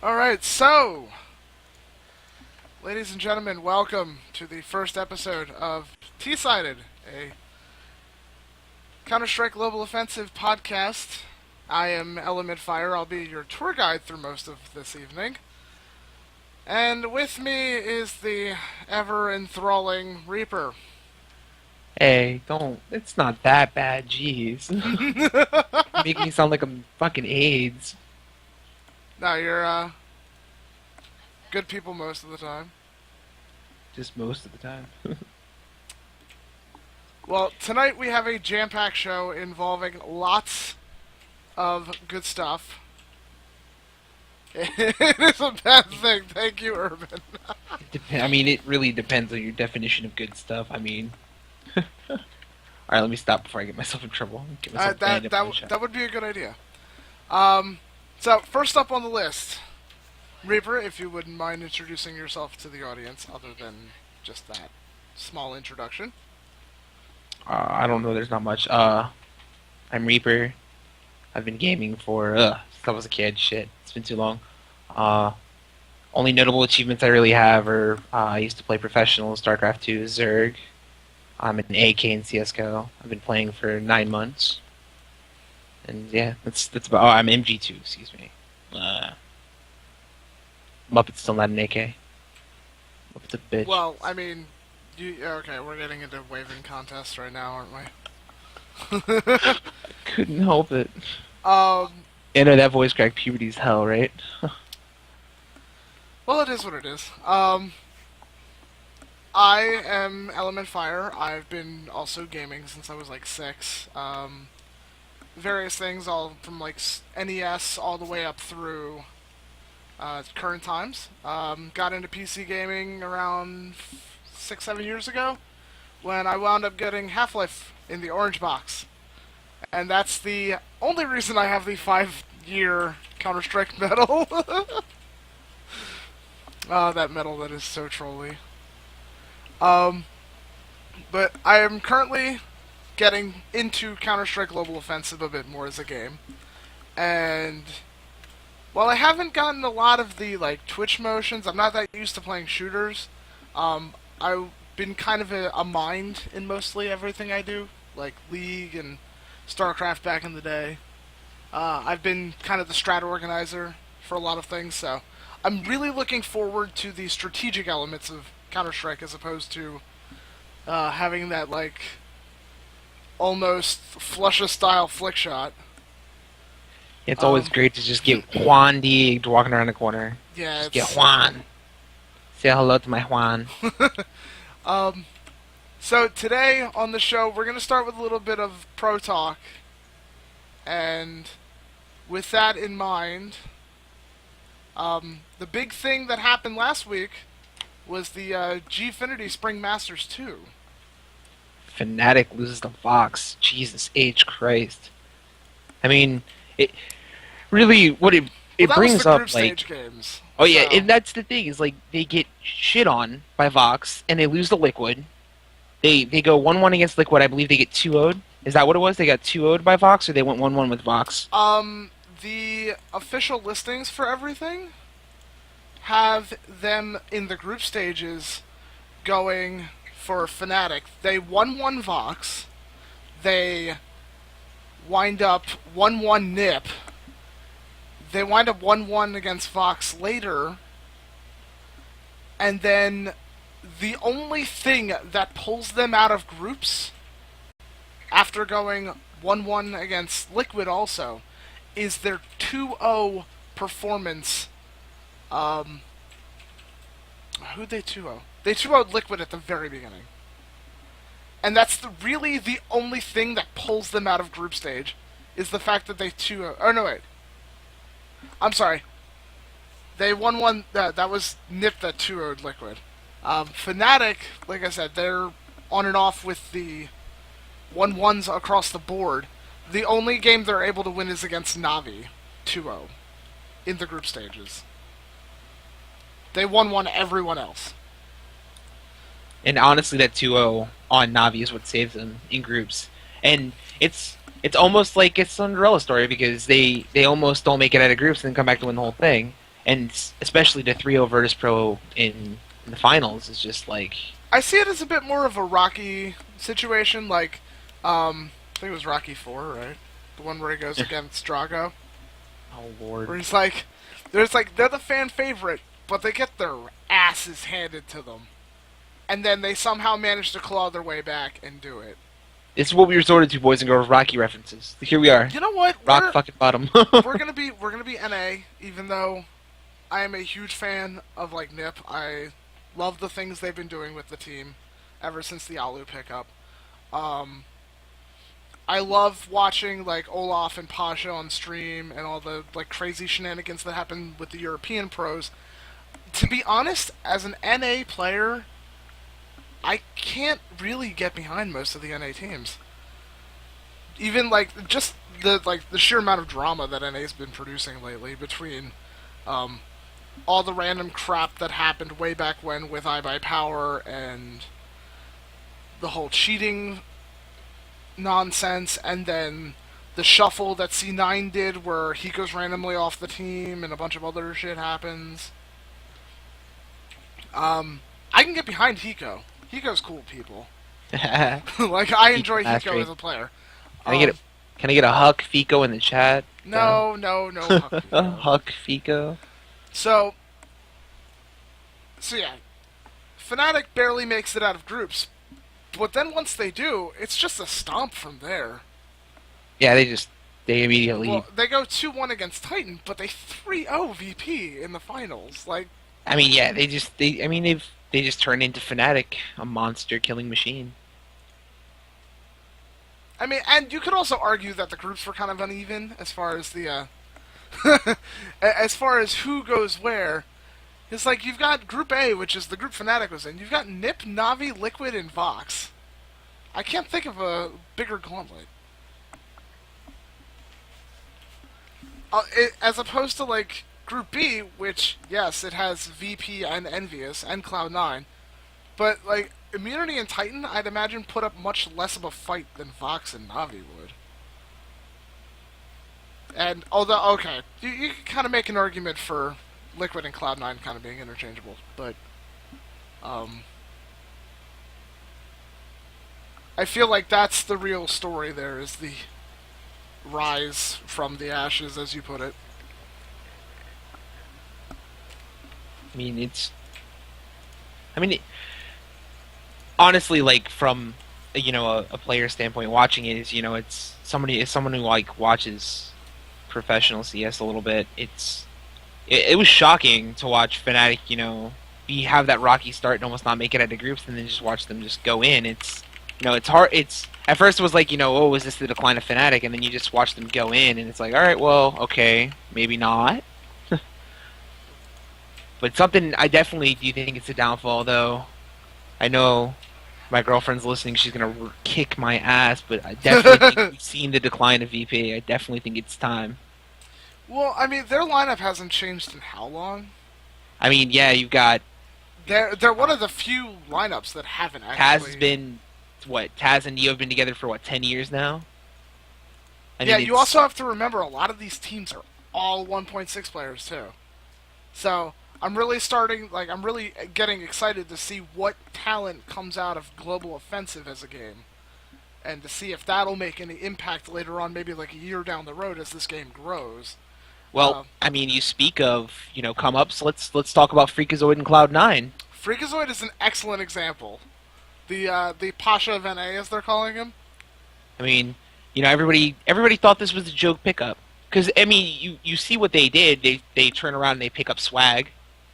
Alright, so, ladies and gentlemen, welcome to the first episode of T-Sided, a Counter-Strike Global Offensive podcast. I am Element Fire. I'll be your tour guide through most of this evening. And with me is the ever-enthralling Reaper. Hey, don't. It's not that bad, jeez. Make me sound like I'm fucking AIDS. No, you're, good people most of the time. Just most of the time. Well, tonight we have a jam-packed show involving lots of good stuff. It is a bad thing. Thank you, Urban. I mean, it really depends on your definition of good stuff. I mean... Alright, let me stop before I get myself in trouble. Get myself banned if I shout. That would be a good idea. So, first up on the list, Reaper, if you wouldn't mind introducing yourself to the audience, other than just that small introduction. I don't know, there's not much. I'm Reaper. I've been gaming for, since I was a kid. Shit, it's been too long. Only notable achievements I really have are, I used to play professional StarCraft 2, Zerg. I'm an AK in CSGO. I've been playing for 9 months. And yeah, that's about... Oh, I'm MG2, excuse me. Muppet's still not an AK. Muppet's a bitch. Well, I mean, okay, we're getting into waving contests right now, aren't we? Couldn't help it. Um... You know, that voice crack puberty's hell, right? Well, it is what it is. I am Element Fire. I've been also gaming since I was like 6. Various things, all from like NES all the way up through current times. Got into PC gaming around 6-7 years ago when I wound up getting Half-Life in the orange box. And that's the only reason I have the 5-year Counter-Strike medal. That medal that is so trolly. But I am currently getting into Counter-Strike Global Offensive a bit more as a game. And while I haven't gotten a lot of the like twitch motions, I'm not that used to playing shooters. I've been kind of a mind in mostly everything I do, like League and StarCraft back in the day. I've been kind of the strat organizer for a lot of things, so I'm really looking forward to the strategic elements of Counter-Strike as opposed to having that, like, almost Flusha-style flick shot. It's always great to just get Juan D walking around the corner. Yeah, just get Juan. Say hello to my Juan. So today on the show, we're going to start with a little bit of pro talk. And with that in mind, the big thing that happened last week was the Gfinity Spring Masters II. Fnatic loses to Vox. Jesus H. Christ. I mean, it really it brings up stage games. Oh yeah, and that's the thing is like they get shit on by Vox and they lose to Liquid. They go 1-1 against Liquid. I believe they get 2-0'd. Is that what it was? They got 2-0'd by Vox, or they went 1-1 with Vox? The official listings for everything have them in the group stages going for Fnatic. They 1-1 Vox. They wind up 1-1 Nip. They wind up 1-1 against Vox later. And then the only thing that pulls them out of groups after going 1-1 against Liquid also is their 2-0 performance. Who'd they 2-0? They 2-0'd Liquid at the very beginning. And that's really the only thing that pulls them out of group stage, is the fact that they 2-0... Oh, no, wait. I'm sorry. They 1-1... That was Nip that 2-0'd Liquid. Fnatic, like I said, they're on and off with the 1-1s across the board. The only game they're able to win is against Na'Vi, 2-0, in the group stages. They 1-1 everyone else. And honestly, that 2-0 on Na'Vi is what saves them in groups. And it's almost like it's a Cinderella story because they almost don't make it out of groups and then come back to win the whole thing. and especially the 3-0 Virtus Pro in the finals is just like, I see it as a bit more of a Rocky situation, like, I think it was Rocky 4, right? The one where he goes against Drago, oh lord. where he's like, they're the fan favorite, but they get their asses handed to them, and then they somehow manage to claw their way back and do it. This is what we resorted to, boys and girls. Rocky references. Here we are. You know what? Rock fucking bottom. we're gonna be NA, even though I am a huge fan of like Nip. I love the things they've been doing with the team ever since the Alu pickup. I love watching like Olaf and Pasha on stream and all the like crazy shenanigans that happen with the European pros. To be honest, as an NA player, I can't really get behind most of the NA teams. Even like just the sheer amount of drama that NA's been producing lately between all the random crap that happened way back when with iBuyPower and the whole cheating nonsense, and then the shuffle that C9 did where he goes randomly off the team and a bunch of other shit happens. I can get behind Hiko. Hiko's cool, people. Like, I enjoy Hiko as a player. Can I get a Huck Fico in the chat? No, Huck Fico. Huck Fico. So yeah, Fnatic barely makes it out of groups, but then once they do, it's just a stomp from there. Yeah, they immediately. Well, they go 2-1 against Titan, but they 3-0 VP in the finals. Like, I mean, yeah, they just turned into Fnatic, a monster killing machine. I mean, and you could also argue that the groups were kind of uneven as far as the as far as who goes where. It's like you've got Group A, which is the group Fnatic was in. You've got Nip, Navi, Liquid, and Vox. I can't think of a bigger gauntlet. As opposed to, like, Group B, which, yes, it has VP and Envious and Cloud9. But, like, Immunity and Titan, I'd imagine, put up much less of a fight than Vox and Navi would. And, although, okay, you can kind of make an argument for Liquid and Cloud9 kind of being interchangeable, but I feel like that's the real story there, is the rise from the ashes, as you put it. Honestly, like, from a player standpoint, watching it is, it's someone who like watches professional CS a little bit. It was shocking to watch Fnatic, have that rocky start and almost not make it out of groups, and then just watch them just go in. It's hard. At first it was like, oh, was this the decline of Fnatic? And then you just watch them go in, and it's like, all right, well, okay, maybe not. But something I definitely do think it's a downfall, though. I know my girlfriend's listening; she's gonna kick my ass, but I definitely think we've seen the decline of VP. I definitely think it's time. Well, I mean, their lineup hasn't changed in how long? I mean, yeah, you've got. They're one of the few lineups that haven't actually. Taz has been, Taz and Neo have been together for 10 years now. Yeah, you also have to remember a lot of these teams are all 1.6 players too. So I'm really getting excited to see what talent comes out of Global Offensive as a game, and to see if that'll make any impact later on, maybe like a year down the road as this game grows. Well, I mean, you speak of, come-ups. Let's talk about Freakazoid and Cloud9. Freakazoid is an excellent example. The Pasha of NA, as they're calling him. I mean, everybody thought this was a joke pickup. Because, I mean, you see what they did. They turn around and they pick up Swag.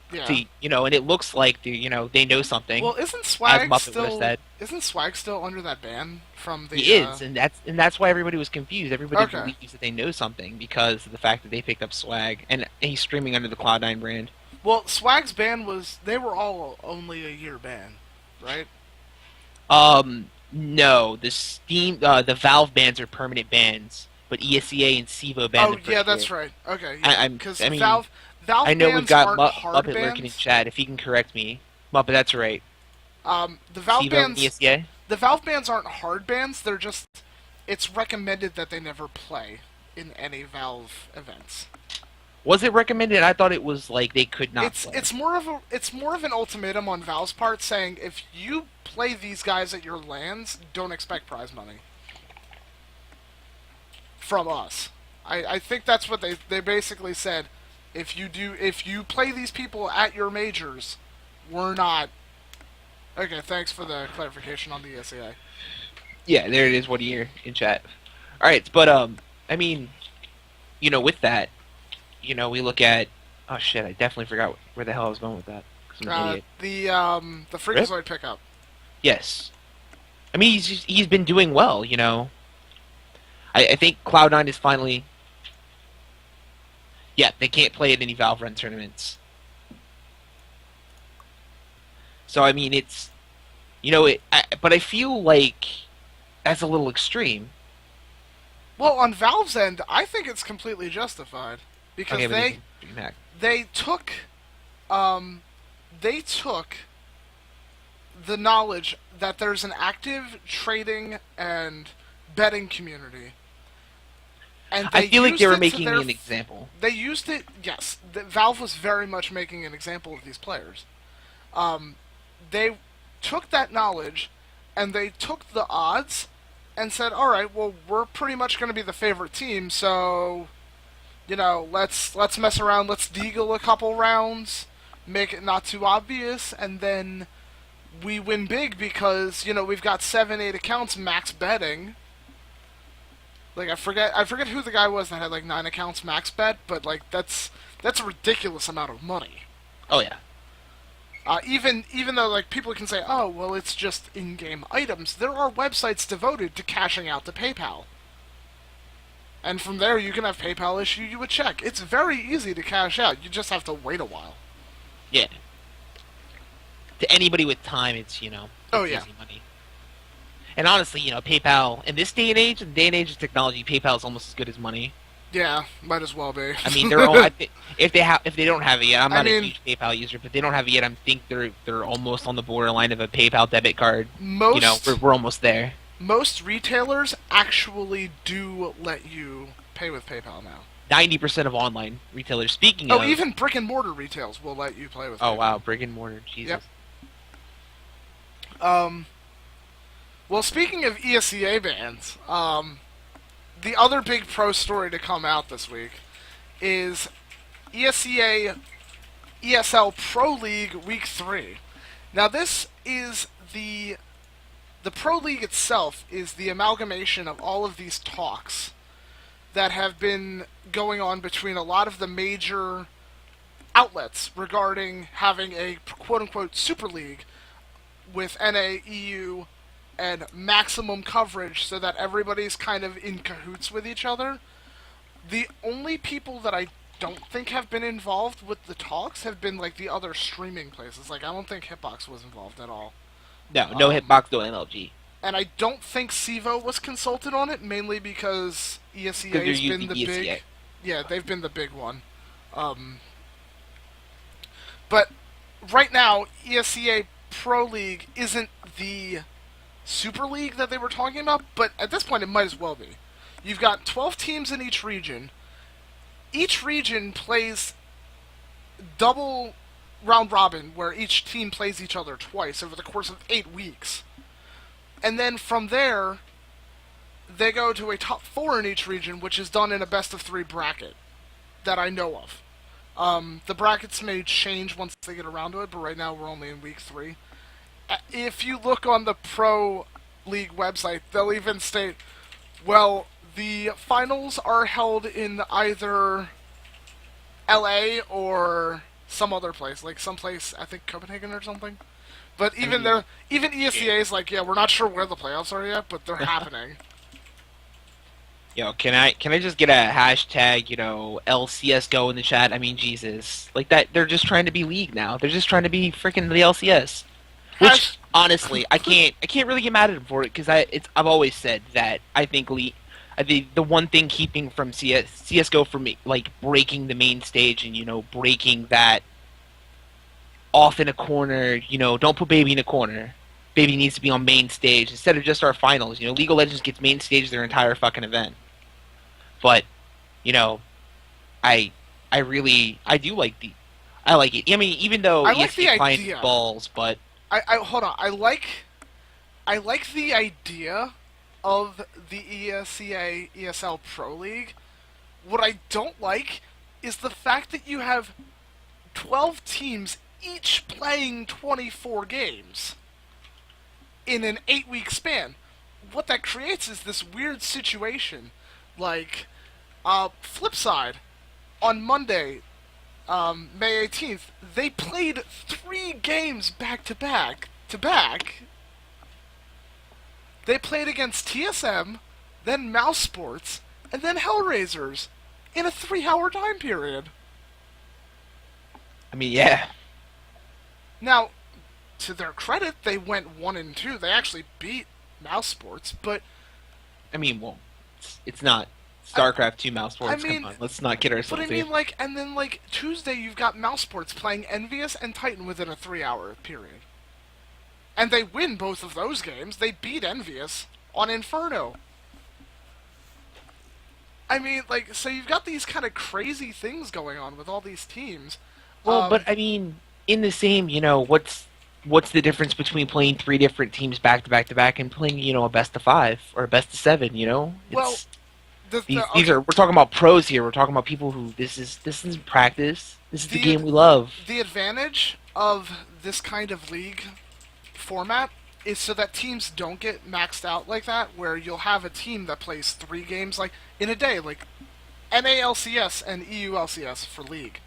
Yeah. And it looks like they know something. Well, isn't Swag still under that ban from the? He is, and that's why everybody was confused. Everybody believes that they know something because of the fact that they picked up Swag, and he's streaming under the Cloud9 brand. Well, Swag's ban they were all only a year ban, right? No, the Valve bans are permanent bans, but ESEA and SIVO bans. Oh yeah, that's right. Okay, because Valve I know we've got Muppet lurking in chat. If he can correct me, Muppet, that's right. The Valve bans. ESEA? The Valve bans aren't hard bans. They're just. It's recommended that they never play in any Valve events. Was it recommended? I thought it was like they could not play. It's more of an ultimatum on Valve's part, saying if you play these guys at your lands, don't expect prize money from us. I think that's what they basically said. If you play these people at your majors, we're not. Okay, thanks for the clarification on the ESEA. Yeah, there it is. What a year in chat. All right, but I mean, with that, we look at. Oh shit! I definitely forgot where the hell I was going with that. 'Cause I'm an idiot. The Freakazoid pickup. Yes, I mean he's been doing well. I think Cloud9 is finally. Yeah, they can't play at any Valve Run tournaments. So I mean, it's, but I feel like that's a little extreme. Well, on Valve's end, I think it's completely justified because Okay, they took the knowledge that there's an active trading and betting community. And I feel like they were making an example. They used it, yes. Valve was very much making an example of these players. They took that knowledge and they took the odds and said, all right, well, we're pretty much going to be the favorite team, so, let's mess around, let's deagle a couple rounds, make it not too obvious, and then we win big because, we've got 7-8 accounts max betting. Like, I forget who the guy was that had, 9 accounts max bet, but, that's a ridiculous amount of money. Oh, yeah. Even though, people can say, oh, well, it's just in-game items, there are websites devoted to cashing out to PayPal. And from there, you can have PayPal issue you a check. It's very easy to cash out. You just have to wait a while. Yeah. To anybody with time, it's, easy money. And honestly, PayPal, in this day and age, in the day and age of technology, PayPal is almost as good as money. Yeah, might as well be. I mean, if they don't have it yet, I'm not a huge PayPal user, but they don't have it yet. I think they're almost on the borderline of a PayPal debit card. We're almost there. Most retailers actually do let you pay with PayPal now. 90% of online retailers. Speaking of, even brick and mortar retails will let you play with PayPal. Oh wow, brick and mortar, Jesus. Yep. Well, speaking of ESEA bans, the other big pro story to come out this week is ESEA ESL Pro League Week 3. Now, this is the Pro League itself is the amalgamation of all of these talks that have been going on between a lot of the major outlets regarding having a quote-unquote Super League with NA, EU, and maximum coverage so that everybody's kind of in cahoots with each other. The only people that I don't think have been involved with the talks have been the other streaming places. I don't think Hitbox was involved at all. No Hitbox, no MLG. And I don't think CEVO was consulted on it, mainly because ESEA has been the big... Yeah, they've been the big one. But right now, ESEA Pro League isn't the Super League that they were talking about, but at this point it might as well be. You've got 12 teams in each region. Each region plays double round robin, where each team plays each other twice over the course of 8 weeks. And then from there, they go to a top 4 in each region, which is done in a best-of-3 bracket that I know of. The brackets may change once they get around to it, but right now we're only in week 3. If you look on the Pro League website, they'll even state, well, the finals are held in either LA or some other place, someplace, I think Copenhagen or something. But even ESEA is yeah, we're not sure where the playoffs are yet, but they're happening. Yo, can I just get a hashtag, LCSGO in the chat? I mean, Jesus. That, they're just trying to be League now. They're just trying to be freaking the LCS. Which, honestly, I can't really get mad at them for it, because I've always said that I think the one thing keeping from CSGO from me, breaking the main stage and, breaking that off in a corner, don't put Baby in a corner. Baby needs to be on main stage instead of just our finals. League of Legends gets main stage their entire fucking event. But, I I do like I like it. I mean, even though I like the ESPN clients idea. balls, but I hold on. I like the idea of the ESEA ESL Pro League. What I don't like is the fact that you have 12 teams each playing 24 games in an 8-week span. What that creates is this weird situation. Like, flip side, on Monday, May 18th, they played 3 games back to back. They played against TSM, then Mouse Sports, and then Hellraisers in a 3-hour time period. I mean, yeah. Now, to their credit, they went 1-2. They actually beat Mouse Sports, but I mean, well, it's not I, StarCraft 2 mouse I sports. Come mean, on, let's not kid but ourselves I here. mean, like, and then like Tuesday, you've got Mouse Sports playing Envious and Titan within a 3-hour period, and they win both of those games. They beat Envious on Inferno. I mean, like, so you've got these kind of crazy things going on with all these teams. Well, but Um, I mean, in the same, what's the difference between playing three different teams back to back to back and playing, a best of five or a best of seven? well, It's these okay, are we're talking about pros here. We're talking about people who this is practice. This is the the game we love. the advantage of this kind of league format is so that teams don't get maxed out like that, where you'll have a team that plays 3 games like in a day, like NALCS and EULCS for league.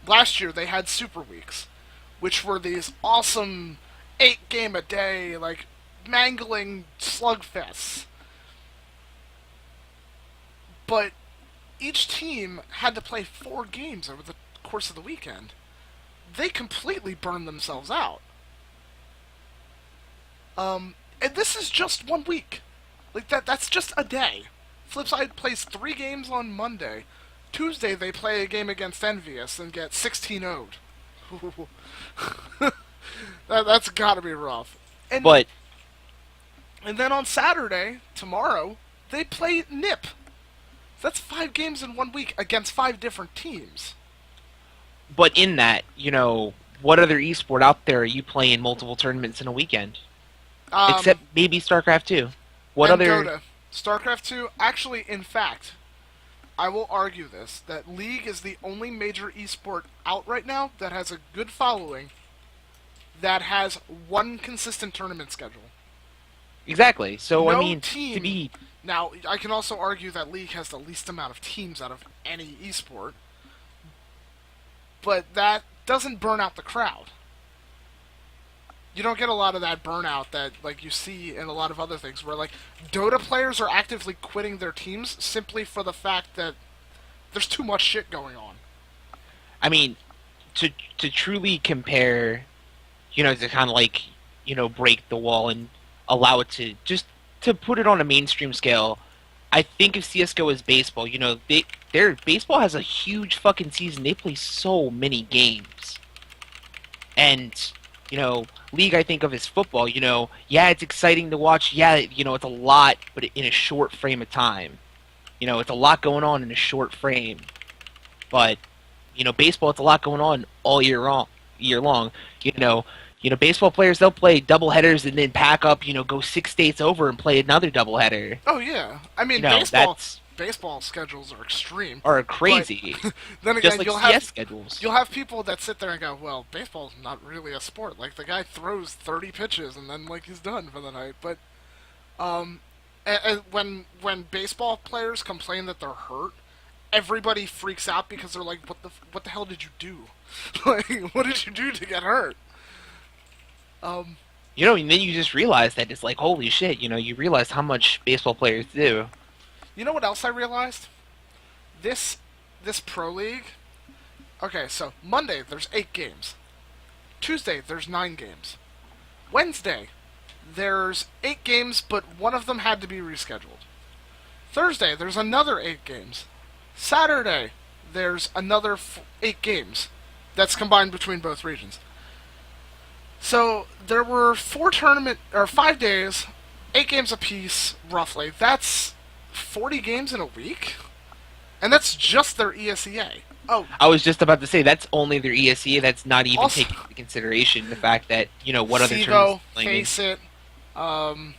Last year they had Super Weeks, which were these awesome 8 game a day, like mangling slugfests. But each team had to play 4 games over the course of the weekend. They completely burned themselves out. And this is just 1 week. Like that's just a day. Flipside plays 3 games on Monday. Tuesday they play a game against Envious and get 16 0'd. That's gotta be rough. And But and then on Saturday, tomorrow, they play NIP. That's 5 games in 1 week against 5 different teams. in that, what other esport out there are you playing multiple tournaments in a weekend? Um, Except maybe StarCraft 2. What and other? Dota. StarCraft 2, actually, in fact, I will argue this, that League is the only major esport out right now that has a good following that has one consistent tournament schedule. Exactly. So I No mean, to team. be Now, I can also argue that League has the least amount of teams out of any esport, but that doesn't burn out the crowd. You don't get a lot of that burnout that like you see in a lot of other things where like Dota players are actively quitting their teams simply for the fact that there's too much shit going on. I mean, to truly compare, to kind of like, break the wall and allow it to put it on a mainstream scale. I think of CS:GO as baseball. Their baseball has a huge fucking season. They play so many games, and League I think of as football. Yeah, it's exciting to watch. Yeah, it's a lot, but in a short frame of time. It's a lot going on in a short frame, but baseball, it's a lot going on all year long. Baseball players, they'll play double headers and then pack up, go 6 states over and play another double header. Oh yeah, I mean That's baseball schedules are extreme. are But crazy. then Just again, like you'll CS have schedules. people that sit there and go, "Well, baseball's not really a sport. Like the guy throws 30 pitches and then like he's done for the night." But and when baseball players complain that they're hurt, everybody freaks out because they're like, what the hell did you do? Like, what did you do to get hurt?" Um, And then you just realize that it's like, holy shit, you realize how much baseball players do. you know what else I realized? This this pro league. Okay, so Monday there's 8 games. Tuesday there's 9 games. Wednesday there's 8 games, but one of them had to be rescheduled. Thursday there's another 8 games. Saturday there's another 8 games. That's combined between both regions. So there were 5 days, 8 games apiece, roughly. That's 40 games in a week, And that's just their ESEA. Oh, I was just about to say that's only their ESEA. That's not even also taking into consideration the fact that what other tournaments SIVO, they're playing in. Face It. Um,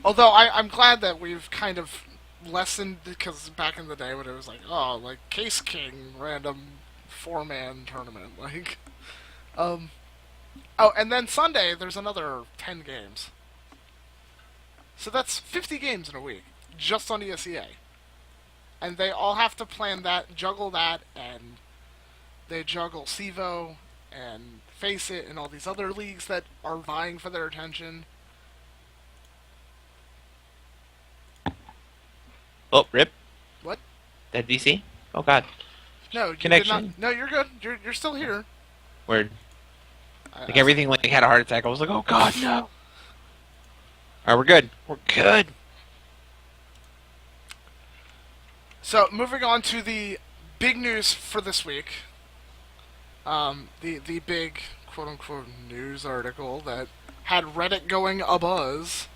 although I'm glad that we've kind of lessened, because back in the day when it was like, oh, like Case King random 4-man tournament, like, um, oh, and then Sunday there's another 10 games, so that's 50 games in a week just on ESEA, and they all have to plan that, juggle that, and they juggle SIVO and Face It and all these other leagues that are vying for their attention. Oh, rip. What? That DC? Oh god. No, you Connection. did not. No, you're good. You're still here. Word. Like everything like had a heart attack. I was like, oh god, no. Alright, we're good. We're good. So moving on to the big news for this week. The big quote unquote news article that had Reddit going abuzz.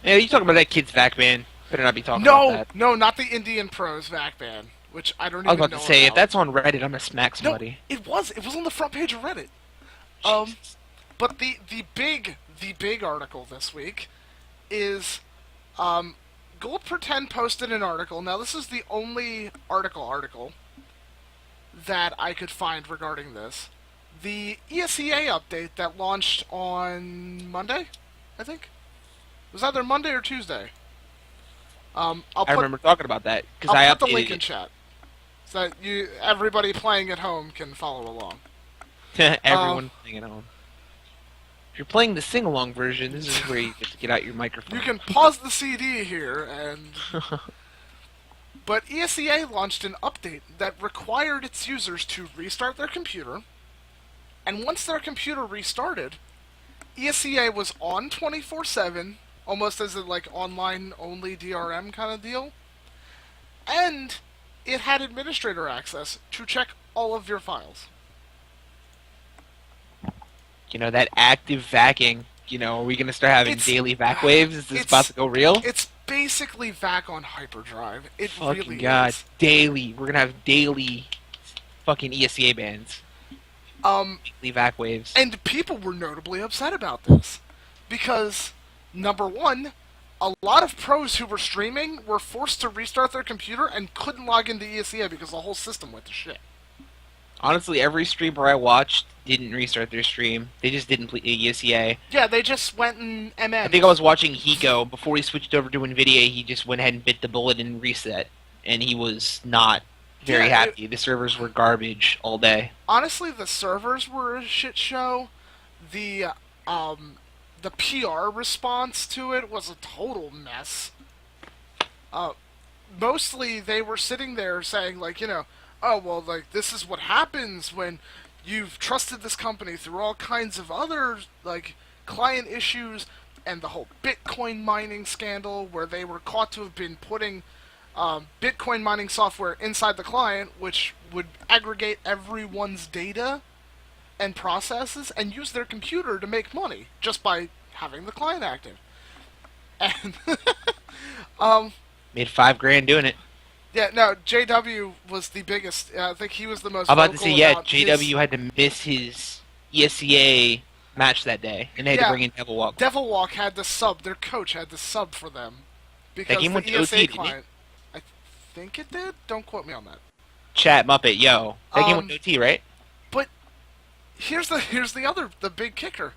Yeah, you talking about that kid's vac man. Better not be talking about that. No, not the Indian Pros VAC ban, which I don't even know. I was about to say, about. if that's on Reddit, I'm gonna smack somebody. No, it was on the front page of Reddit. But the big article this week is Gold Pretend posted an article. Now this is the only article that I could find regarding this. The ESEA update that launched on Monday, I think. It was either Monday or Tuesday. I remember talking about that because I'll I put the updated link in it. chat so that everybody playing at home can follow along. Everyone playing at home. If you're playing the sing-along version, this is where you get to get out your microphone. You can pause the CD here and. But ESEA launched an update that required its users to restart their computer, and once their computer restarted, ESEA was on 24/7, almost as a like online-only DRM kind of deal, and it had administrator access to check all of your files. That active vacking. Are we gonna start having daily vac waves? Is this about to go real? It's basically VAC on hyperdrive. It fucking really god, is. daily. We're gonna have daily fucking ESEA bans. Weekly vac waves. And people were notably upset about this because, number one, a lot of pros who were streaming were forced to restart their computer and couldn't log into ESEA because the whole system went to shit. Honestly, every streamer I watched didn't restart their stream. They just didn't play ESEA. Yeah, they just went in MM. I think I was watching Hiko. Before he switched over to NVIDIA, he just went ahead and bit the bullet and reset. And he was not very happy. The servers were garbage all day. Honestly, the servers were a shit show. The PR response to it was a total mess. Mostly they were sitting there saying, like, oh, well, like, this is what happens when you've trusted this company through all kinds of other, like, client issues, and the whole Bitcoin mining scandal, where they were caught to have been putting Bitcoin mining software inside the client, which would aggregate everyone's data and processes and use their computer to make money just by having the client active. And Made $5,000 doing it. yeah, no, JW was the biggest. I think he was the most. I'm about to say, yeah, JW his... had to miss his ESEA match that day, and they had to bring in Devil Walk. Devil Walk had to sub. Their coach had to sub for them because that game went the to ESA OT, client. I think it did. Don't quote me on that. Chat Muppet, yo, that game went to OT, right? But here's the big kicker,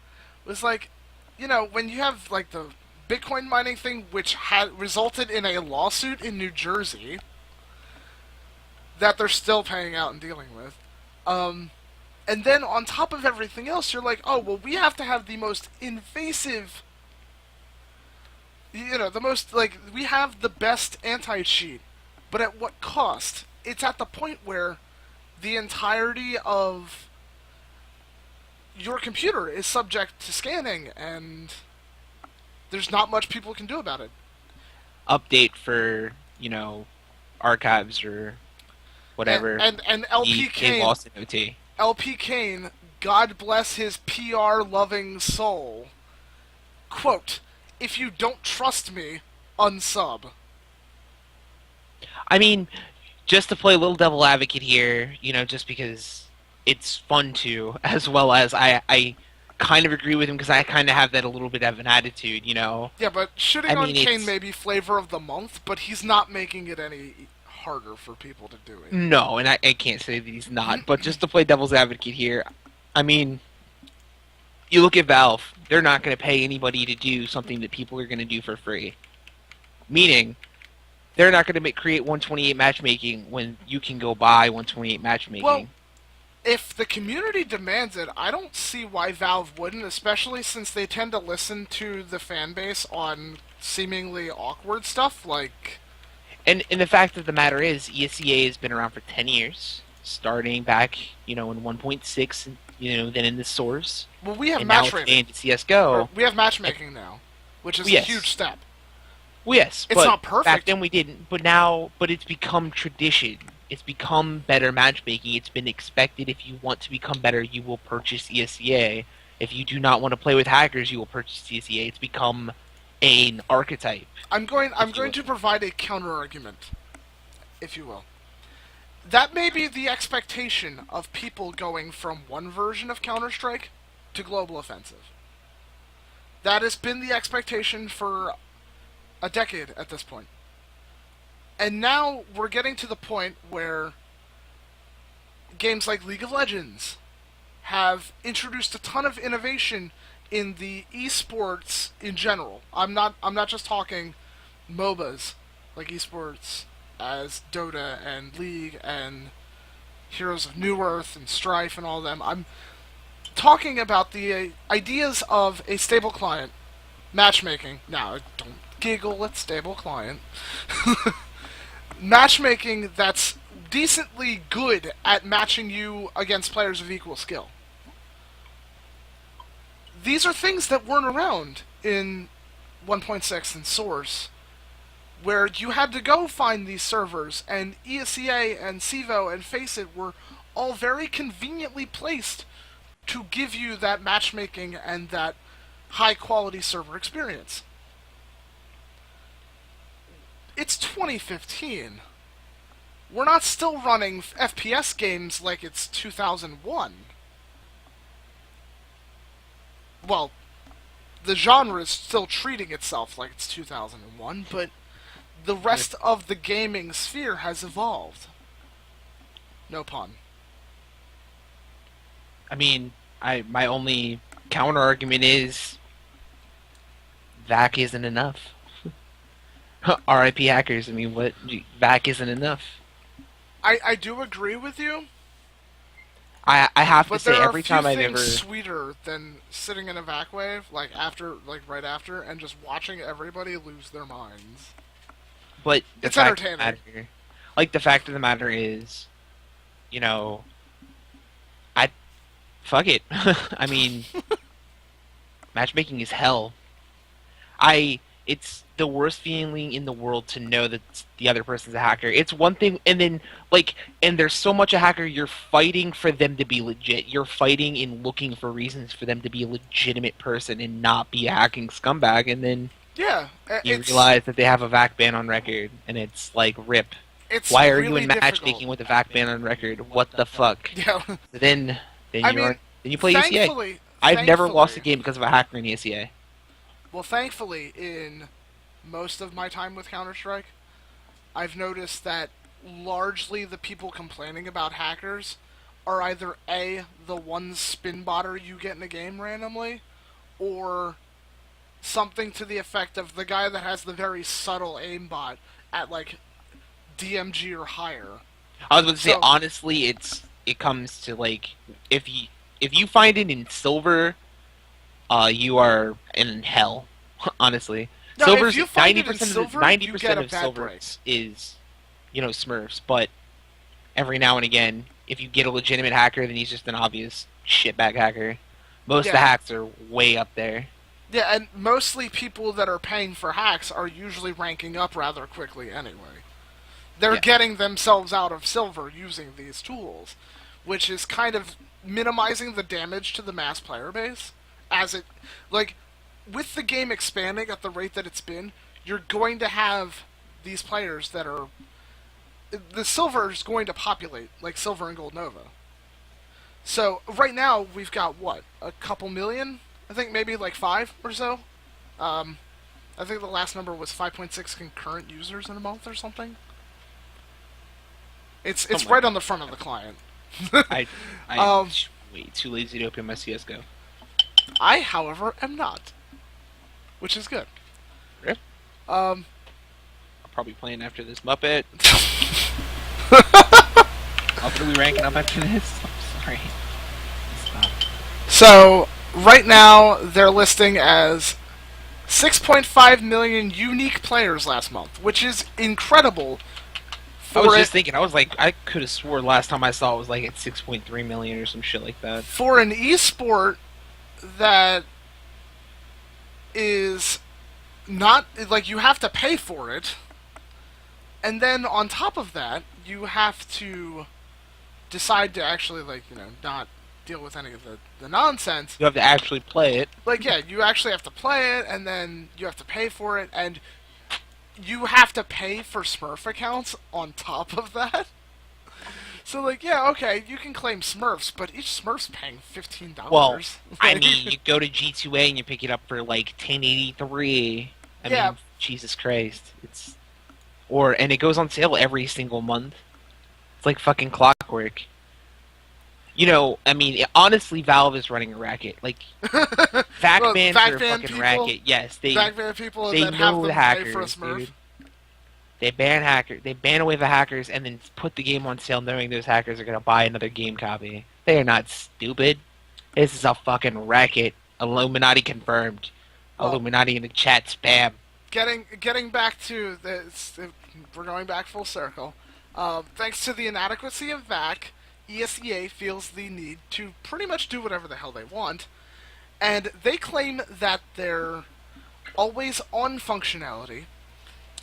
was like, when you have like the Bitcoin mining thing, which had resulted in a lawsuit in New Jersey that they're still paying out and dealing with. And then on top of everything else, you're like, oh, well, we have to have the most invasive, we have the best anti-cheat, but at what cost? It's at the point where the entirety of your computer is subject to scanning, and there's not much people can do about it. Update for, archives or whatever. And LP Kane lost in OT. LP Kane, God bless his PR-loving soul. Quote, "If you don't trust me, unsub." I mean, just to play a little devil advocate here, just because it's fun to, as well as I kind of agree with him because I kind of have that a little bit of an attitude. Yeah, but shitting I on mean, Kane it's may be flavor of the month, but he's not making it any harder for people to do it. no, and I can't say that he's not, but just to play devil's advocate here, I mean, you look at Valve, they're not going to pay anybody to do something that people are going to do for free. Meaning, they're not going to create 128 matchmaking when you can go buy 128 matchmaking. Well, if the community demands it, I don't see why Valve wouldn't, especially since they tend to listen to the fan base on seemingly awkward stuff like... And the fact of the matter is, ESEA has been around for 10 years, starting back, in 1.6, then in the source. Well, we have and now matchmaking. into CSGO. We have matchmaking now, which is Yes. a huge step. Well, yes, It's but not perfect. back then we didn't. But it's become tradition. It's become better matchmaking. It's been expected. If you want to become better, you will purchase ESEA. If you do not want to play with hackers, you will purchase ESEA. It's become an archetype. I'm going to provide a counter argument, if you will. That may be the expectation of people going from one version of Counter-Strike to Global Offensive. That has been the expectation for a decade at this point. And now we're getting to the point where games like League of Legends have introduced a ton of innovation in the esports in general. I'm not just talking MOBAs like esports as Dota and League and Heroes of New Earth and Strife and all of them. I'm talking about the ideas of a stable client matchmaking. Now, don't giggle at stable client. Matchmaking that's decently good at matching you against players of equal skill. These are things that weren't around in 1.6 and Source, where you had to go find these servers, and ESEA and CEVO and FACEIT were all very conveniently placed to give you that matchmaking and that high-quality server experience. It's 2015. We're not still running FPS games like it's 2001. Well, the genre is still treating itself like it's 2001, but the rest of the gaming sphere has evolved. No pun. I mean, my only counter argument is VAC isn't enough. R.I.P. hackers. I mean, what? VAC isn't enough. I do agree with you. I have to But say, there are every time few I've things ever sweeter than sitting in a vac wave, right after, and just watching everybody lose their minds. But it's entertaining. The fact of the matter is, fuck it. I mean, matchmaking is hell. It's the worst feeling in the world to know that the other person's a hacker. It's one thing, and then, and there's so much a hacker, you're fighting for them to be legit. You're fighting and looking for reasons for them to be a legitimate person and not be a hacking scumbag, and then you realize that they have a VAC ban on record, and it's like, rip. Why are you in matchmaking with a VAC ban on record? What the fuck? Yeah. Then you play ESEA. I've never lost a game because of a hacker in ESEA. Well, thankfully, in most of my time with Counter-Strike, I've noticed that largely the people complaining about hackers are either A, the one spin botter you get in a game randomly, or something to the effect of the guy that has the very subtle aimbot at, DMG or higher. I was about to say, honestly, it comes to, if you find it in silver, you are in hell, honestly. No, Silver's if you find 90% it in silver, 90% you get a of bad silver break. is, Smurfs, but every now and again, if you get a legitimate hacker, then he's just an obvious shitbag hacker. Most of the hacks are way up there. Yeah, and mostly people that are paying for hacks are usually ranking up rather quickly anyway. They're getting themselves out of silver using these tools, which is kind of minimizing the damage to the mass player base. As it, with the game expanding at the rate that it's been, you're going to have these players that are the silver is going to populate like silver and gold nova. So right now we've got what, a couple million? I think maybe like 5 or so. Um, I think the last number was 5.6 concurrent users in a month or something. It's Something like right on that. the front of the client. I'm Um, way too lazy to open my CS:GO. I, however, am not, which is good. Rip. Um, I'll probably playing after this Muppet. How are we ranking up after this? I'm sorry. Stop. so right now they're listing as 6.5 million unique players last month, which is incredible. I was For just thinking, I was like, I could have swore last time I saw it was like at 6.3 million or some shit like that. for an esport that is not like, you have to pay for it, and then on top of that you have to decide to actually, like, not deal with any of the nonsense. You have to actually play it. Like, yeah, you actually have to play it, and then you have to pay for it, and you have to pay for Smurf accounts on top of that. So, like, yeah, okay, you can claim Smurfs, but each Smurf's paying $15. Well, I mean, you go to G2A and you pick it up for like 1083. I Yeah. mean, Jesus Christ, and it goes on sale every single month. It's like fucking clockwork. I mean, honestly, Valve is running a racket. Like, VAC Well, bans VAC are a ban fucking people- racket. Yes, Back van people and they then have know them the pay for a hackers, Smurf. dude. They ban away the hackers and then put the game on sale knowing those hackers are going to buy another game copy. They are not stupid. This is a fucking racket. Illuminati confirmed. Well, Illuminati in the chat spam. Getting back to this, we're going back full circle. Thanks to the inadequacy of VAC, ESEA feels the need to pretty much do whatever the hell they want, and they claim that their always-on functionality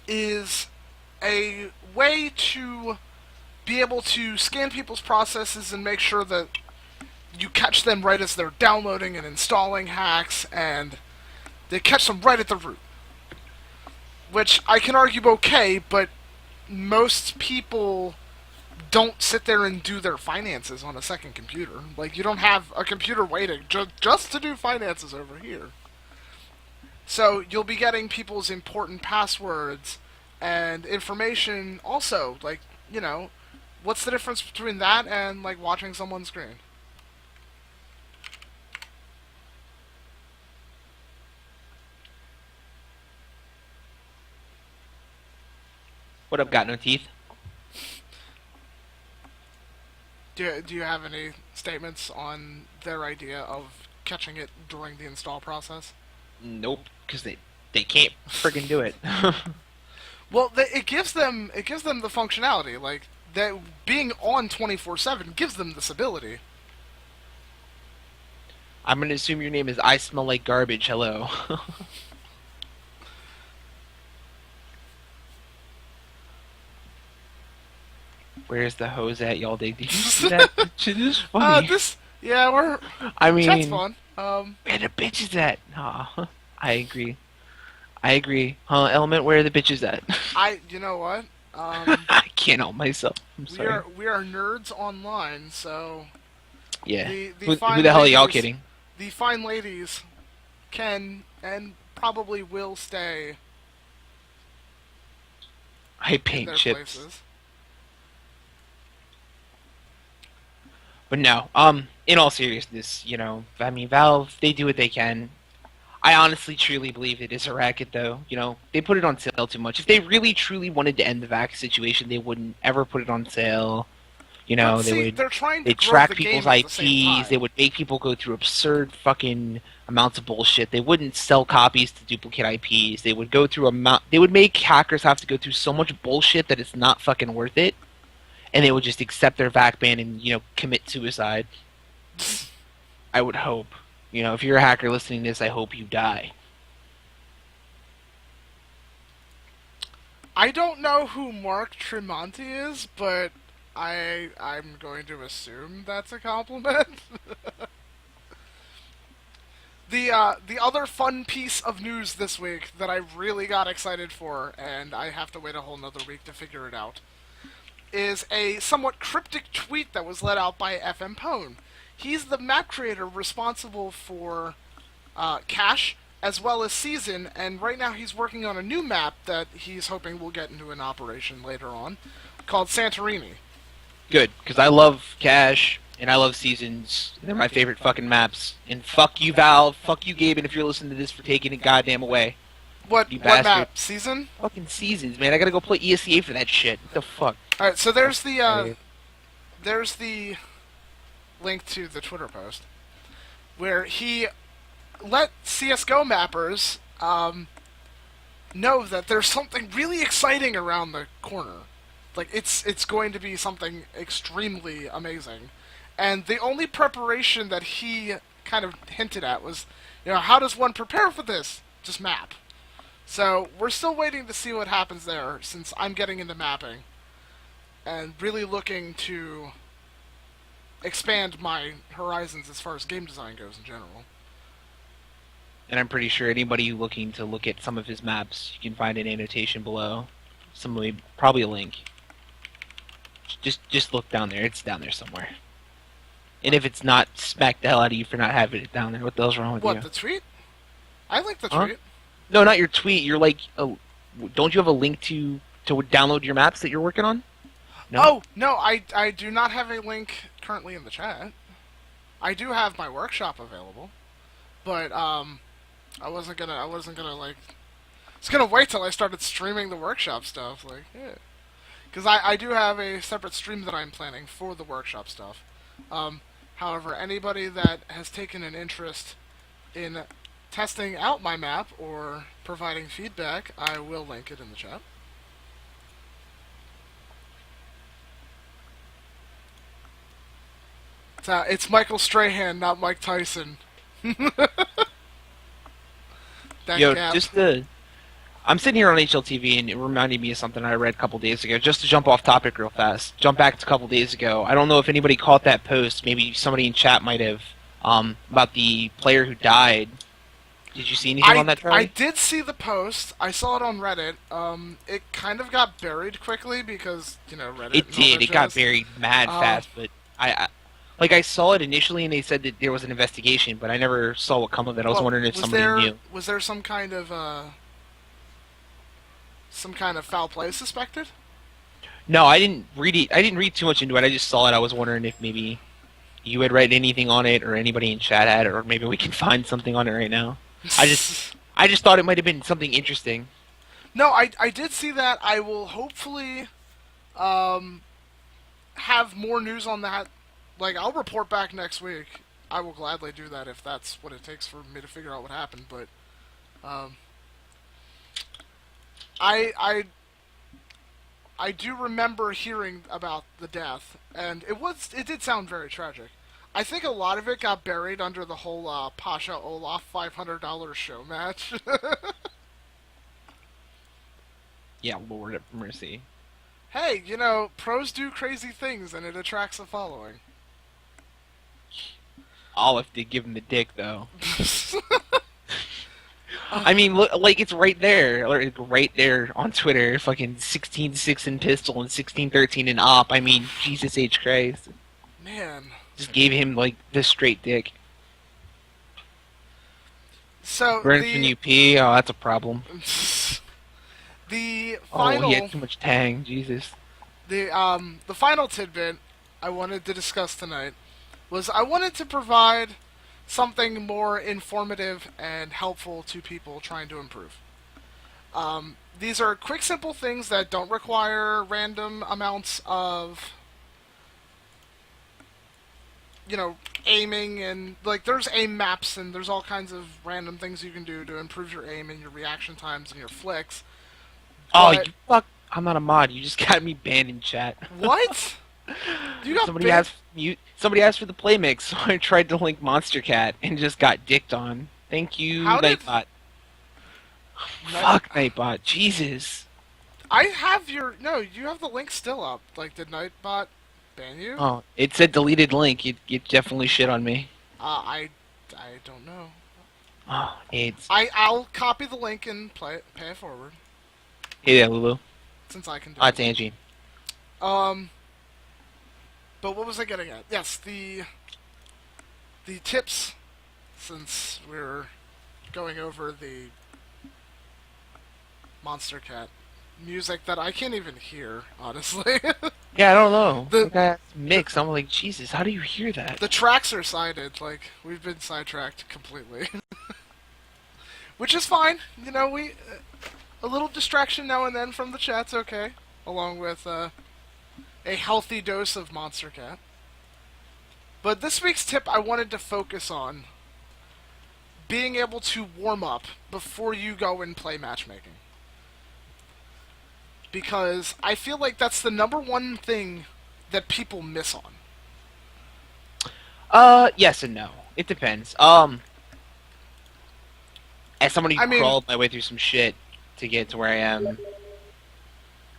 is a way to be able to scan people's processes and make sure that you catch them right as they're downloading and installing hacks, and they catch them right at the root. Which I can argue okay, but most people don't sit there and do their finances on a second computer. Like, you don't have a computer waiting just to do finances over here. So you'll be getting people's important passwords and information also. Like, what's the difference between that and, like, watching someone's screen? What up, got no teeth? Do you have any statements on their idea of catching it during the install process? Nope, because they can't friggin' do it. Well, it gives them the functionality. Like, that being on 24/7 gives them this ability. I'm gonna assume your name is I Smell Like Garbage. Hello. Where's the hose at, y'all? Did you see that? Shit is funny. We're I chat's mean, fun. where the bitches at? Aw, I agree. Huh, Element, where are the bitches at? You know what? I can't help myself. I'm sorry. We are nerds online, so Yeah. the Who fine the hell are y'all ladies- kidding? The fine ladies can and probably will stay I in paint their chips. places. But no, in all seriousness, I mean, Valve, they do what they can. I honestly, truly believe it is a racket, though. They put it on sale too much. If they really, truly wanted to end the VAC situation, they wouldn't ever put it on sale. But see, They would. they're trying to They grow track the people's game at the same IPs. time. They would make people go through absurd fucking amounts of bullshit. They wouldn't sell copies to duplicate IPs. They would go through They would make hackers have to go through so much bullshit that it's not fucking worth it. And they would just accept their VAC ban and commit suicide. I would hope. If you're a hacker listening to this, I hope you die. I don't know who Mark Tremonti is, but I'm going to assume that's a compliment. The other fun piece of news this week that I really got excited for, and I have to wait a whole nother week to figure it out, is a somewhat cryptic tweet that was let out by FMPONE. He's the map creator responsible for Cache as well as Season, and right now he's working on a new map that he's hoping will get into an operation later on, called Santorini. Good, because I love Cash and I love Seasons. They're my favorite fucking maps. And fuck you, Valve. Fuck you, Gabe. And if you're listening to this, for taking it goddamn away. What You what bastard. map? Season? Fucking Seasons, man. I gotta go play ESEA for that shit. What the fuck? All right, so there's the link to the Twitter post where he let CS:GO mappers know that there's something really exciting around the corner. Like it's going to be something extremely amazing, and the only preparation that he kind of hinted at was, how does one prepare for this? Just map. So we're still waiting to see what happens there, since I'm getting into mapping and really looking to expand my horizons as far as game design goes in general. And I'm pretty sure anybody looking to look at some of his maps, you can find an annotation below. Probably a link. Just look down there. It's down there somewhere. And if it's not, smack the hell out of you for not having it down there. What the hell's wrong with you? What, the tweet? I like the Huh? tweet. No, not your tweet. You're like, don't you have a link to download your maps that you're working on? No? Oh, no, I do not have a link currently in the chat. I do have my workshop available, but I wasn't gonna like, I was gonna wait till I started streaming the workshop stuff, like, yeah. Because I do have a separate stream that I'm planning for the workshop stuff. However, anybody that has taken an interest in testing out my map or providing feedback, I will link it in the chat. It's Michael Strahan, not Mike Tyson. That Yo, gap. I'm sitting here on HLTV and it reminded me of something I read a couple days ago. Just to jump off topic real fast. Jump back to a couple days ago. I don't know if anybody caught that post. Maybe somebody in chat might have. About the player who died. Did you see anything on that, Charlie? I did see the post. I saw it on Reddit. It kind of got buried quickly because, Reddit. It did. It got buried mad fast, but I saw it initially and they said that there was an investigation, but I never saw what come of it. I was wondering if somebody knew. Was there some kind of foul play suspected? No, I didn't read it. I didn't read too much into it. I just saw it. I was wondering if maybe you had read anything on it, or anybody in chat had, or maybe we can find something on it right now. I just thought it might have been something interesting. No, I did see that. I will hopefully have more news on that. Like, I'll report back next week. I will gladly do that if that's what it takes for me to figure out what happened. But I do remember hearing about the death, and it did sound very tragic. I think a lot of it got buried under the whole Pasha Olaf $500 show match. Yeah, Lord have mercy. Hey, pros do crazy things, and it attracts a following. Olaf did give him the dick, though. I mean, look, like, it's right there. Like, right there on Twitter. Fucking 16-6 in pistol and 16-13 in op. I mean, Jesus H. Christ. Man. Just gave him, like, the straight dick. So, Burns in UP? Oh, that's a problem. The final... Oh, he had too much tang. Jesus. The final tidbit I wanted to discuss tonight was I wanted to provide something more informative and helpful to people trying to improve. These are quick, simple things that don't require random amounts of, aiming, and, like, there's aim maps, and there's all kinds of random things you can do to improve your aim and your reaction times and your flicks. Oh, But- you fuck. I'm not a mod. You just got me banned in chat. What? You got Somebody banned? asked for the play mix, so I tried to link Monster Cat and just got dicked on. Thank you, How did- Nightbot. Fuck Nightbot. Jesus. I have you have the link still up. Like, did Nightbot ban you? Oh, it said deleted link. It definitely shit on me. I don't know. Oh, AIDS. I'll copy the link and pay it forward, Hey there, Lulu. since I can do Ah, it. it's Angie. Um, but what was I getting at? Yes, the tips, since we're going over the Monster Cat music that I can't even hear, honestly. Yeah, I don't know. the Like that mix. I'm like, Jesus, how do you hear that? the tracks are sided. Like we've been sidetracked completely, which is fine. You know, we a little distraction now and then from the chat's okay, along with a healthy dose of Monster Cat. But this week's tip, I wanted to focus on being able to warm up before you go and play matchmaking. Because I feel like that's the number one thing that people miss on. Yes and no. It depends. As somebody who I mean, crawled my way through some shit to get to where I am,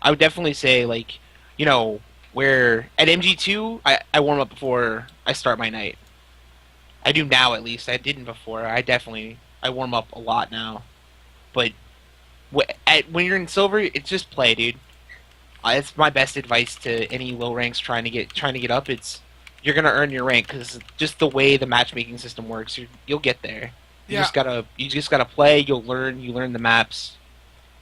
I would definitely say, like, you know, where at MG2, I warm up before I start my night. I do now, at least. I didn't before. I warm up a lot now. But when you're in silver, it's just play, dude. It's my best advice to any low ranks trying to get up. It's you're gonna earn your rank because just the way the matchmaking system works, you'll get there. yeah. You just gotta play. You learn the maps.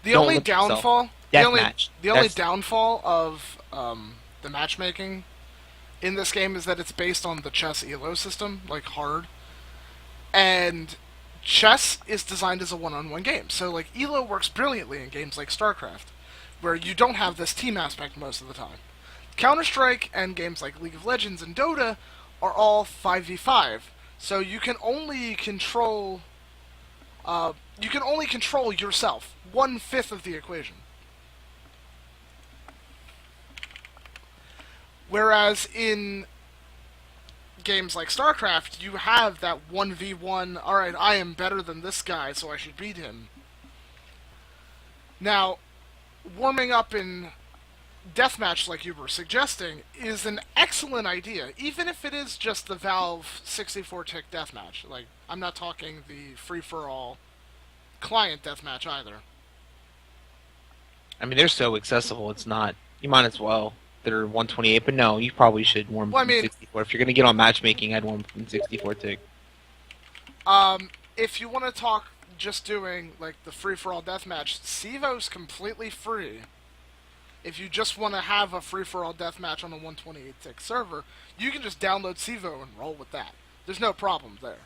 The Don't only limit yourself. downfall, Deathmatch. the only downfall of the matchmaking in this game is that it's based on the chess elo system, like hard, and chess is designed as a one-on-one game. So like elo works brilliantly in games like StarCraft, where you don't have this team aspect most of the time. Counter-Strike and games like League of Legends and Dota are all 5v5, so you can only control yourself, 1/5 of the equation. Whereas in games like StarCraft, you have that 1v1, alright, I am better than this guy, so I should beat him. Now, warming up in deathmatch like you were suggesting is an excellent idea, even if it is just the Valve 64-tick deathmatch. Like, I'm not talking the free-for-all client deathmatch either. I mean, they're so accessible. It's not. You might as well. They're 128, but no, you probably should warm up in 64. If you're gonna get on matchmaking, I'd warm up in 64 tick. If you want to talk just doing like the free-for-all deathmatch, Sivo's completely free. If you just want to have a free-for-all deathmatch on a 128-tick server, you can just download Sivo and roll with that. There's no problem there.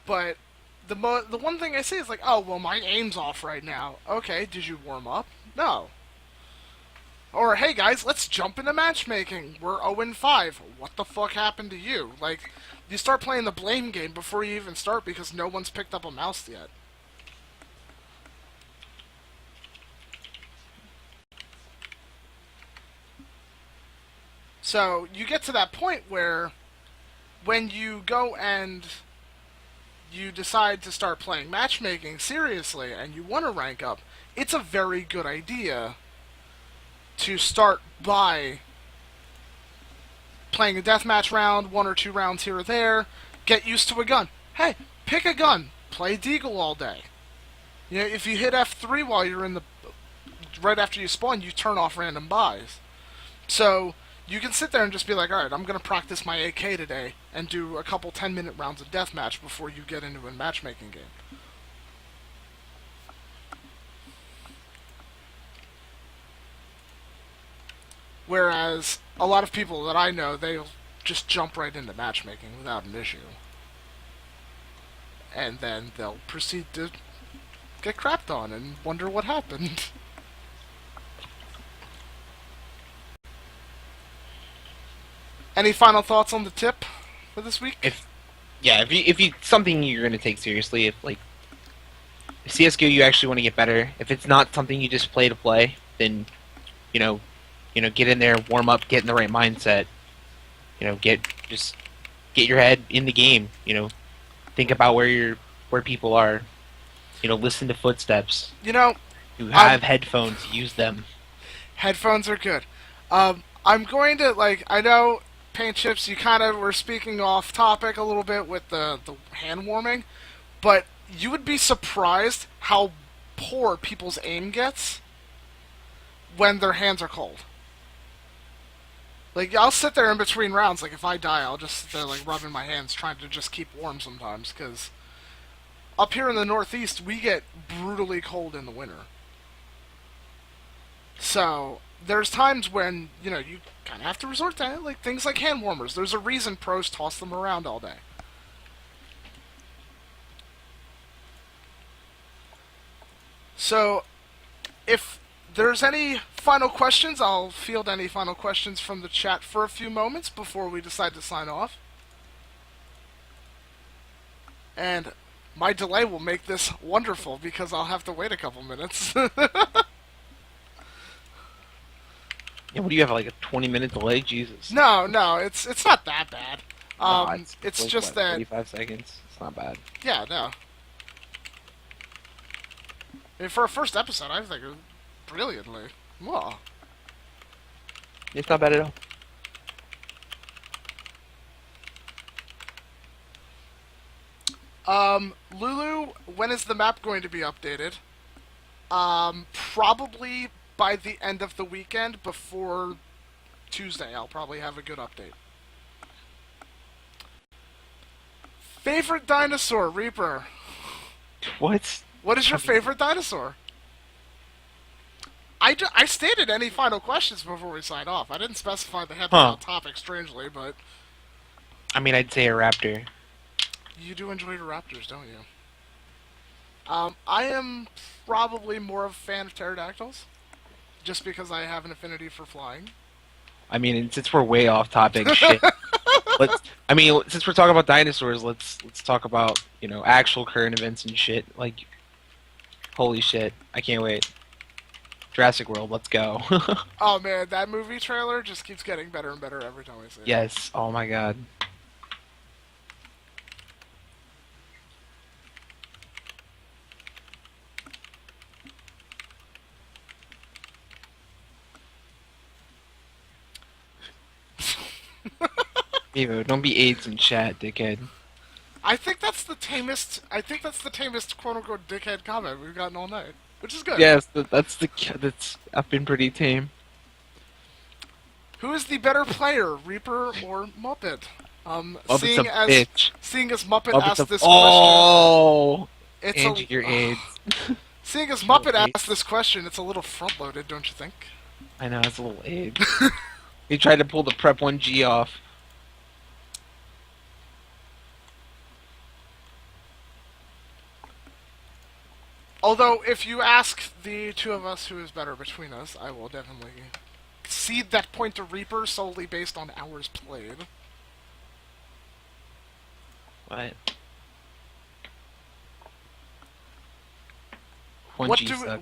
But the one thing I see is like, oh, well, my aim's off right now. Okay, did you warm up? No. Or, hey guys, let's jump into matchmaking. We're 0-5. What the fuck happened to you? Like, you start playing the blame game before you even start because no one's picked up a mouse yet. So, you get to that point where when you go and you decide to start playing matchmaking seriously and you want to rank up, it's a very good idea to start by playing a deathmatch round, 1 or 2 rounds here or there, get used to a gun. Hey, pick a gun, play Deagle all day. You know, if you hit F3 while you're in the right after you spawn, you turn off random buys. So you can sit there and just be like, alright, I'm going to practice my AK today and do a couple 10-minute rounds of deathmatch before you get into a matchmaking game. Whereas a lot of people that I know, they'll just jump right into matchmaking without an issue. And then they'll proceed to get crapped on and wonder what happened. Any final thoughts on the tip for this week? If you something you're gonna take seriously, if CS:GO you actually want to get better. If it's not something you just play to play, then get in there, warm up, get in the right mindset. Just get your head in the game. Think about where people are. Listen to footsteps. You have headphones, use them. Headphones are good. I'm going to, I know Paint chips, you kind of were speaking off topic a little bit with the hand warming, but you would be surprised how poor people's aim gets when their hands are cold. Like, I'll sit there in between rounds, like, if I die, I'll just sit there, like, rubbing my hands, trying to just keep warm sometimes, because up here in the Northeast, we get brutally cold in the winter. So, there's times when, you know, you kind of have to resort to, like, things like hand warmers. There's a reason pros toss them around all day. So, if there's any final questions, I'll field any final questions from the chat for a few moments before we decide to sign off. And my delay will make this wonderful because I'll have to wait a couple minutes. Yeah, what do you have, like a 20-minute delay? Jesus. No, it's not that bad. No, it's like, just what, that 45 seconds. It's not bad. yeah, no. I mean, for a first episode, I think it was brilliantly. Whoa. It's not bad at all. Lulu, when is the map going to be updated? Probably by the end of the weekend, before Tuesday. I'll probably have a good update. Favorite dinosaur, Reaper. What? What is your favorite dinosaur? I stated any final questions before we signed off. I didn't specify the head topic, strangely, but I mean, I'd say a raptor. you do enjoy the raptors, don't you? I am probably more of a fan of pterodactyls, just because I have an affinity for flying. I mean, since we're way off topic, shit. Since we're talking about dinosaurs, let's talk about, you know, actual current events and shit. Like, holy shit, I can't wait. Jurassic World, let's go. Oh man, that movie trailer just keeps getting better and better every time I see it. Yes, oh my god. Evo, don't be AIDS in chat, dickhead. I think that's the tamest quote unquote dickhead comment we've gotten all night. Which is good. Yes, I've been pretty tame. Who is the better player, Reaper or Muppet? Muppet's Seeing a as bitch. Muppet Muppet's asked this Oh, question, Angie, your AIDS. seeing as Muppet asked this question, it's a little front-loaded, don't you think? I know, it's a little AIDS. He tried to pull the Prep 1G off. Although, if you ask the two of us who is better between us, I will definitely cede that point to Reaper solely based on hours played. What?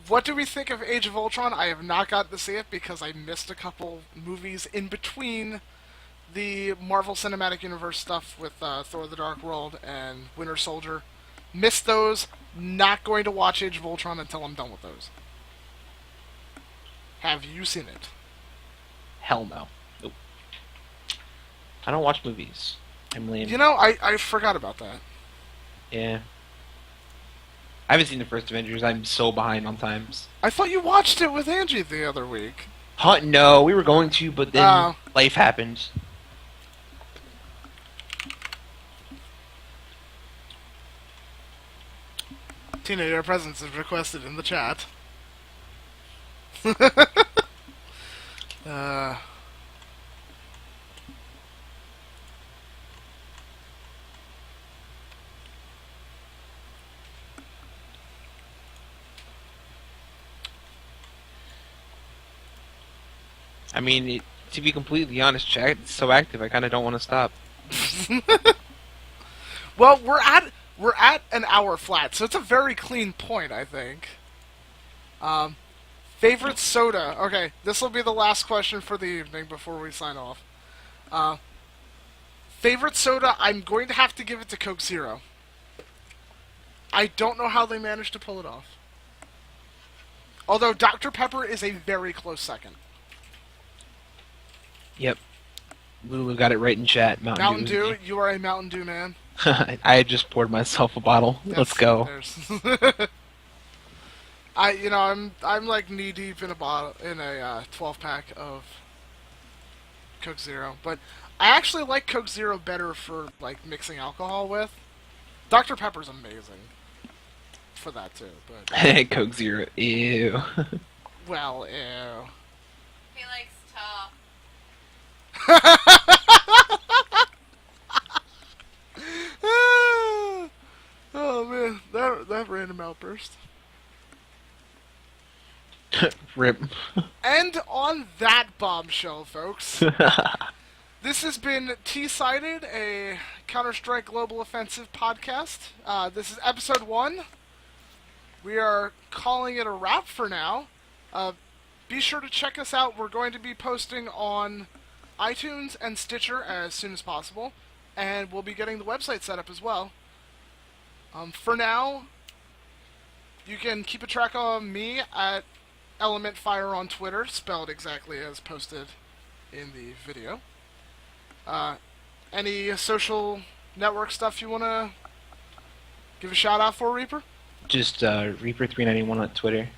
What do we think of Age of Ultron? I have not gotten to see it because I missed a couple movies in between the Marvel Cinematic Universe stuff with Thor: The Dark World and Winter Soldier. Missed those. Not going to watch Age of Ultron until I'm done with those. Have you seen it? Hell no. Nope. I don't watch movies. I'm lame. You know, I forgot about that. Yeah. I haven't seen the first Avengers. I'm so behind on times. I thought you watched it with Angie the other week. Huh? No, we were going to, but then life happened. Tina, your presence is requested in the chat. I mean, to be completely honest, chat, it's so active, I kind of don't want to stop. Well, we're at an hour flat, so it's a very clean point, I think. Favorite soda? Okay, this will be the last question for the evening before we sign off. Favorite soda? I'm going to have to give it to Coke Zero. I don't know how they managed to pull it off. Although Dr. Pepper is a very close second. Yep. Lulu got it right in chat. Mountain Dew. Dew, you are a Mountain Dew man. I just poured myself a bottle. Let's go. I'm like knee deep in a 12 pack of Coke Zero, but I actually like Coke Zero better for like mixing alcohol with. Dr. Pepper's amazing for that too, but Coke Zero. Ew. well, ew. He likes top. Oh man, that random outburst. Rip. And on that bombshell, folks, this has been T-Sided, a Counter-Strike Global Offensive podcast. This is episode 1. We are calling it a wrap for now. Be sure to check us out. We're going to be posting on iTunes and Stitcher as soon as possible, and we'll be getting the website set up as well. For now, you can keep a track on me at Element Fire on Twitter, spelled exactly as posted in the video. Any social network stuff you want to give a shout out for, Reaper? Just Reaper391 on Twitter.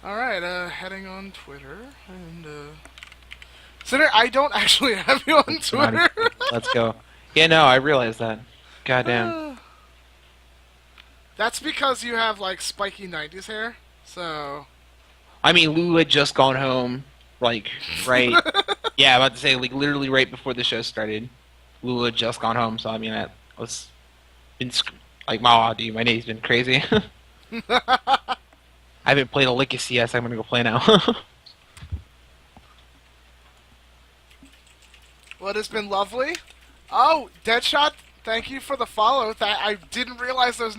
Alright, heading on Twitter, and Sinner, I don't actually have you on Twitter. Let's go. Yeah, no, I realized that. Goddamn. That's because you have, like, spiky 90s hair, so... I mean, Lulu had just gone home, like, right... yeah, I'm about to say, like, literally right before the show started. Lulu had just gone home, so, I mean, I was... like, wow, dude, my day's been crazy. I haven't played a lick of CS, I'm gonna go play now. Well, it has been lovely. Oh, Deadshot, thank you for the follow. I didn't realize those